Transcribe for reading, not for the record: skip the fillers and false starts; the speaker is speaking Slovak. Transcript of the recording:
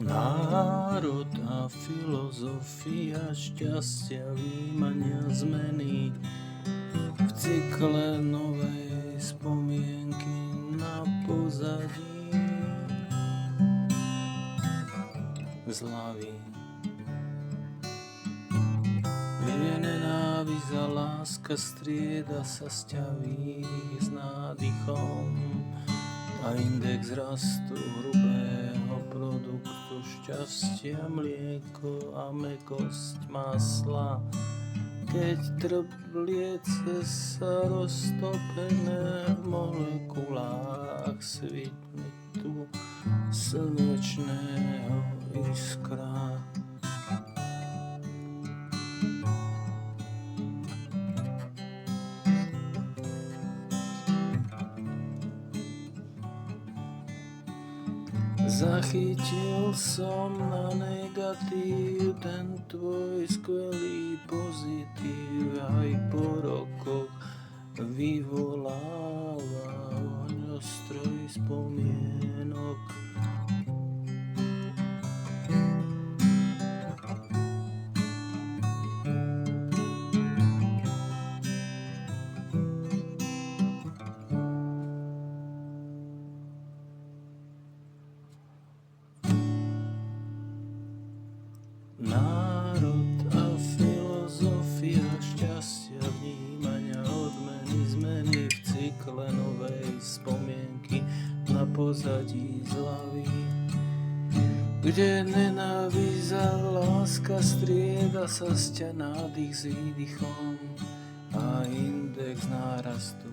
Národ a filozofia šťastia, vnímania zmeny v cykle novej spomienky na pozadí zľavy. Je nenávisť a láska, strieda sa sťaví s nádychom a index rastu hrubého produktu šťastia, mlieko a mäkosť masla. Keď trbliece sa roztopené v molekulách svitne tu slnečného iskra. Zachytil som na negatív ten tvoj skvelý pozitív, aj po rokoch vyvoláva ohňostroj spomienok. Národ a filozofia šťastia, vnímania odmeny, zmeny v cykle novej spomienky na pozadí zľavy, kde nenávisť a láska strieda sa sťa nádych s výdychom a index nárastu